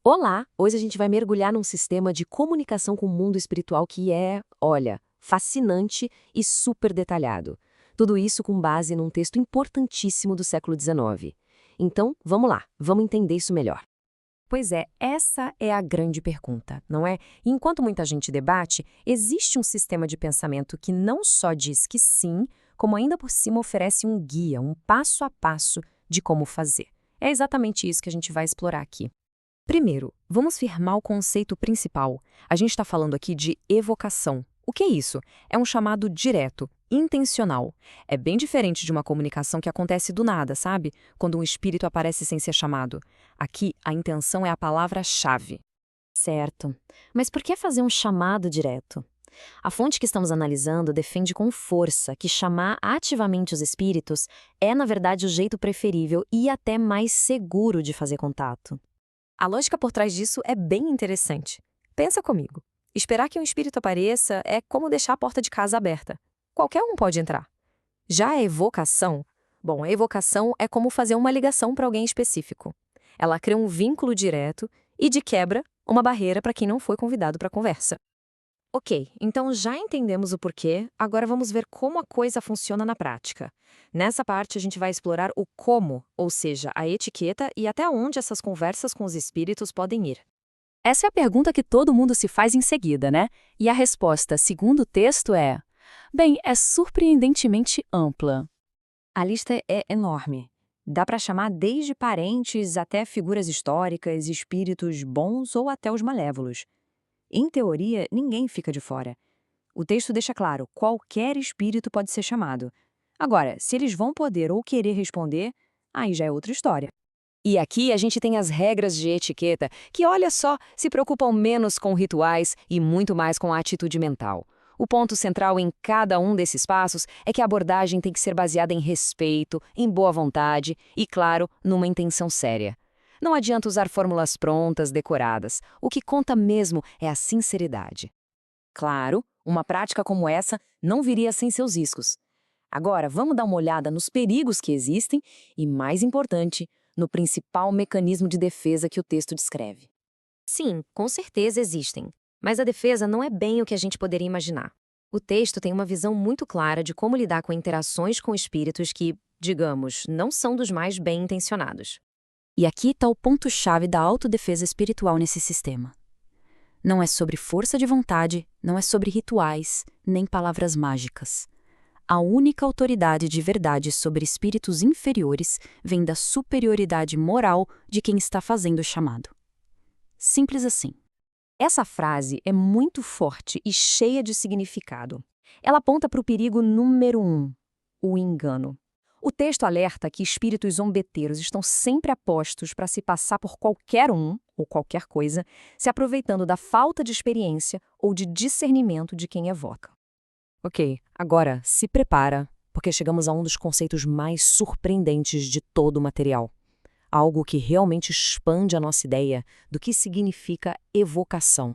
Olá! Hoje a gente vai mergulhar num sistema de comunicação com o mundo espiritual que é, olha, fascinante e super detalhado. Tudo isso com base num texto importantíssimo do século XIX. Então, vamos lá, vamos entender isso melhor. Pois é, essa é a grande pergunta, não é? E enquanto muita gente debate, existe um sistema de pensamento que não só diz que sim, como ainda por cima oferece um guia, um passo a passo de como fazer. É exatamente isso que a gente vai explorar aqui. Primeiro, vamos firmar o conceito principal. A gente está falando aqui de evocação. O que é isso? É um chamado direto, intencional. É bem diferente de uma comunicação que acontece do nada, sabe? Quando um espírito aparece sem ser chamado. Aqui, a intenção é a palavra-chave. Certo. Mas por que fazer um chamado direto? A fonte que estamos analisando defende com força que chamar ativamente os espíritos é, na verdade, o jeito preferível e até mais seguro de fazer contato. A lógica por trás disso é bem interessante. Pensa comigo. Esperar que um espírito apareça é como deixar a porta de casa aberta. Qualquer um pode entrar. Já a evocação, bom, a evocação é como fazer uma ligação para alguém específico. Ela cria um vínculo direto e, de quebra, uma barreira para quem não foi convidado para a conversa. Ok, então já entendemos o porquê, agora vamos ver como a coisa funciona na prática. Nessa parte a gente vai explorar o como, ou seja, a etiqueta e até onde essas conversas com os espíritos podem ir. Essa é a pergunta que todo mundo se faz em seguida, né? E a resposta, segundo o texto, é: bem, é surpreendentemente ampla. A lista é enorme. Dá para chamar desde parentes até figuras históricas, espíritos bons ou até os malévolos. Em teoria, ninguém fica de fora. O texto deixa claro, qualquer espírito pode ser chamado. Agora, se eles vão poder ou querer responder, aí já é outra história. E aqui a gente tem as regras de etiqueta, que, olha só, se preocupam menos com rituais e muito mais com a atitude mental. O ponto central em cada um desses passos é que a abordagem tem que ser baseada em respeito, em boa vontade e, claro, numa intenção séria. Não adianta usar fórmulas prontas, decoradas. O que conta mesmo é a sinceridade. Claro, uma prática como essa não viria sem seus riscos. Agora, vamos dar uma olhada nos perigos que existem e, mais importante, no principal mecanismo de defesa que o texto descreve. Sim, com certeza existem. Mas a defesa não é bem o que a gente poderia imaginar. O texto tem uma visão muito clara de como lidar com interações com espíritos que, digamos, não são dos mais bem intencionados. E aqui está o ponto-chave da autodefesa espiritual nesse sistema. Não é sobre força de vontade, não é sobre rituais, nem palavras mágicas. A única autoridade de verdade sobre espíritos inferiores vem da superioridade moral de quem está fazendo o chamado. Simples assim. Essa frase é muito forte e cheia de significado. Ela aponta para o perigo número 1, o engano. O texto alerta que espíritos zombeteiros estão sempre apostos para se passar por qualquer um, ou qualquer coisa, se aproveitando da falta de experiência ou de discernimento de quem evoca. Ok, agora se prepara, porque chegamos a um dos conceitos mais surpreendentes de todo o material. Algo que realmente expande a nossa ideia do que significa evocação.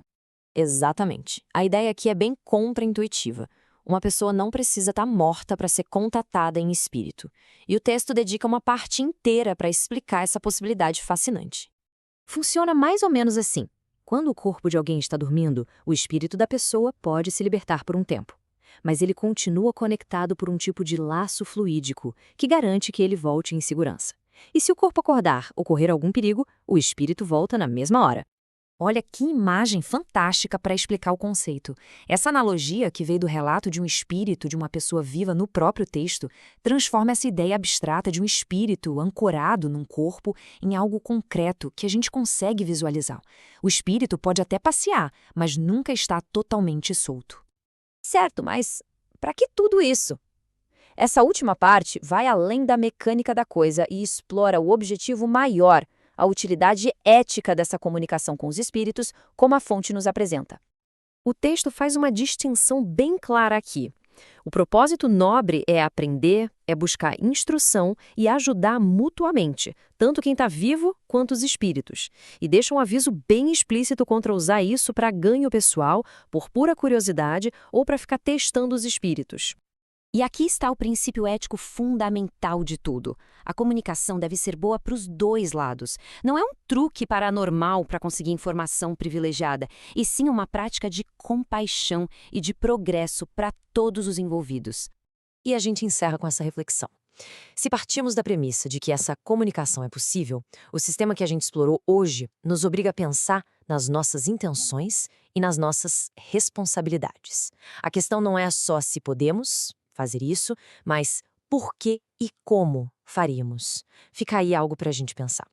Exatamente. A ideia aqui é bem contraintuitiva. Uma pessoa não precisa estar morta para ser contatada em espírito. E o texto dedica uma parte inteira para explicar essa possibilidade fascinante. Funciona mais ou menos assim. Quando o corpo de alguém está dormindo, o espírito da pessoa pode se libertar por um tempo. Mas ele continua conectado por um tipo de laço fluídico que garante que ele volte em segurança. E se o corpo acordar ou correr algum perigo, o espírito volta na mesma hora. Olha que imagem fantástica para explicar o conceito. Essa analogia, que veio do relato de um espírito de uma pessoa viva no próprio texto, transforma essa ideia abstrata de um espírito ancorado num corpo em algo concreto que a gente consegue visualizar. O espírito pode até passear, mas nunca está totalmente solto. Certo, mas para que tudo isso? Essa última parte vai além da mecânica da coisa e explora o objetivo maior, a utilidade ética dessa comunicação com os espíritos, como a fonte nos apresenta. O texto faz uma distinção bem clara aqui. O propósito nobre é aprender, é buscar instrução e ajudar mutuamente, tanto quem está vivo quanto os espíritos. E deixa um aviso bem explícito contra usar isso para ganho pessoal, por pura curiosidade ou para ficar testando os espíritos. E aqui está o princípio ético fundamental de tudo. A comunicação deve ser boa para os dois lados. Não é um truque paranormal para conseguir informação privilegiada, e sim uma prática de compaixão e de progresso para todos os envolvidos. E a gente encerra com essa reflexão. Se partimos da premissa de que essa comunicação é possível, o sistema que a gente explorou hoje nos obriga a pensar nas nossas intenções e nas nossas responsabilidades. A questão não é só se podemos fazer isso, mas por que e como faríamos. Fica aí algo para a gente pensar.